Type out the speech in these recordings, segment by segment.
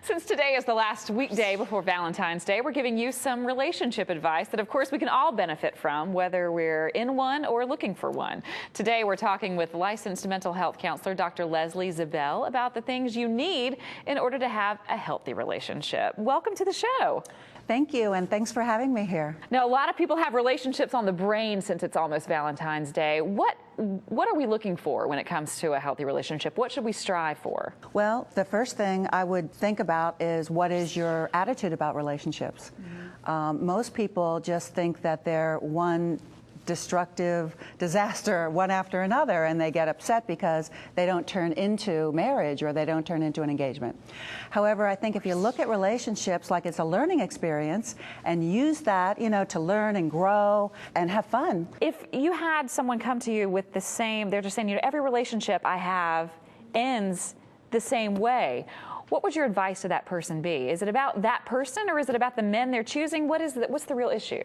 Since today is the last weekday before Valentine's Day, we're giving you some relationship advice that, of course, we can all benefit from, whether we're in one or looking for one. Today, we're talking with licensed mental health counselor Dr. Leslie Zebel about the things you need in order to have a healthy relationship. Welcome to the show. Thank you, and thanks for having me here. Now, a lot of people have relationships on the brain since it's almost Valentine's Day. What are we looking for when it comes to a healthy relationship? What should we strive for? Well, the first thing I would think about is, what is your attitude about relationships? Most people just think that they're one destructive disaster one after another, and they get upset because they don't turn into marriage or they don't turn into an engagement. However, I think if you look at relationships like it's a learning experience and use that, to learn and grow and have fun. If you had someone come to you with the same, they're just saying, every relationship I have ends the same way, what would your advice to that person be? Is it about that person, or is it about the men they're choosing? What's the real issue?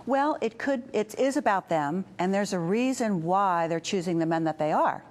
Well, it is about them, and there's a reason why they're choosing the men that they are.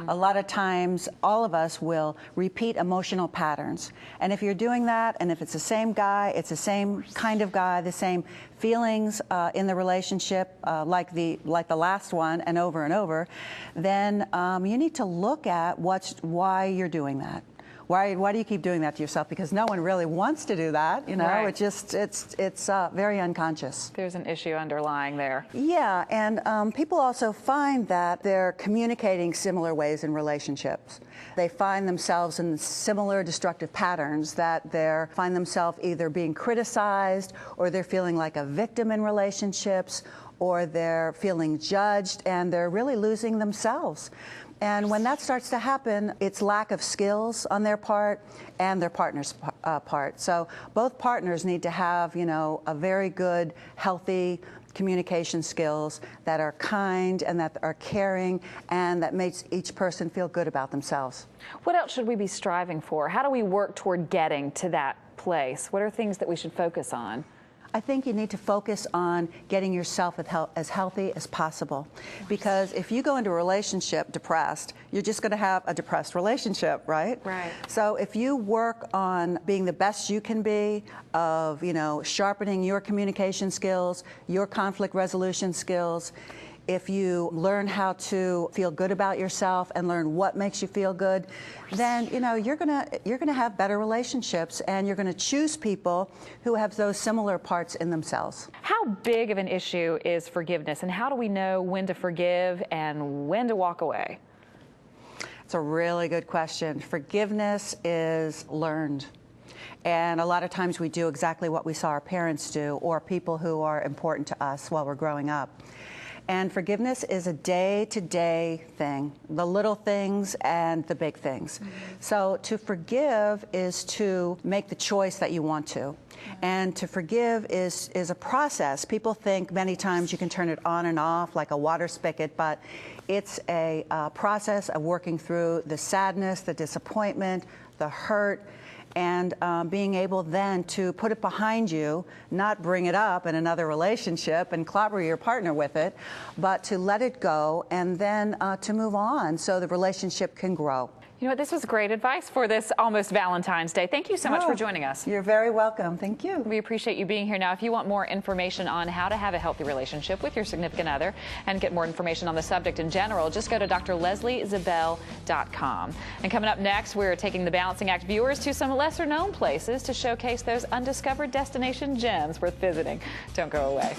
A lot of times, all of us will repeat emotional patterns. And if you're doing that, and if it's the same guy, it's the same kind of guy, the same feelings in the relationship, like the last one, and over, then you need to look at why you're doing that. Why do you keep doing that to yourself? Because no one really wants to do that, Right. It's very unconscious. There's an issue underlying there. Yeah, and people also find that they're communicating similar ways in relationships. They find themselves in similar destructive patterns, that they find themselves either being criticized, or they're feeling like a victim in relationships, or they're feeling judged, and they're really losing themselves. And when that starts to happen, it's lack of skills on their part and their partner's part. So both partners need to have, a very good, healthy communication skills that are kind and that are caring and that makes each person feel good about themselves. What else should we be striving for? How do we work toward getting to that place? What are things that we should focus on? I think you need to focus on getting yourself as healthy as possible. Because if you go into a relationship depressed, you're just going to have a depressed relationship, right? Right. So if you work on being the best you can be, of, sharpening your communication skills, your conflict resolution skills, if you learn how to feel good about yourself and learn what makes you feel good, then you're gonna have better relationships, and you're gonna choose people who have those similar parts in themselves. How big of an issue is forgiveness, and how do we know when to forgive and when to walk away? It's a really good question. Forgiveness is learned. And a lot of times we do exactly what we saw our parents do, or people who are important to us while we're growing up. And forgiveness is a day-to-day thing, the little things and the big things. So to forgive is to make the choice that you want to. And to forgive is a process. People think many times you can turn it on and off like a water spigot, but it's a process of working through the sadness, the disappointment, the hurt, and being able then to put it behind you, not bring it up in another relationship and clobber your partner with it, but to let it go and then to move on so the relationship can grow. You know what, this was great advice for this almost Valentine's Day. Thank you so much for joining us. You're very welcome. Thank you. We appreciate you being here. Now, if you want more information on how to have a healthy relationship with your significant other and get more information on the subject in general, just go to drlesliezebel.com. And coming up next, we're taking the Balancing Act viewers to some lesser-known places to showcase those undiscovered destination gems worth visiting. Don't go away.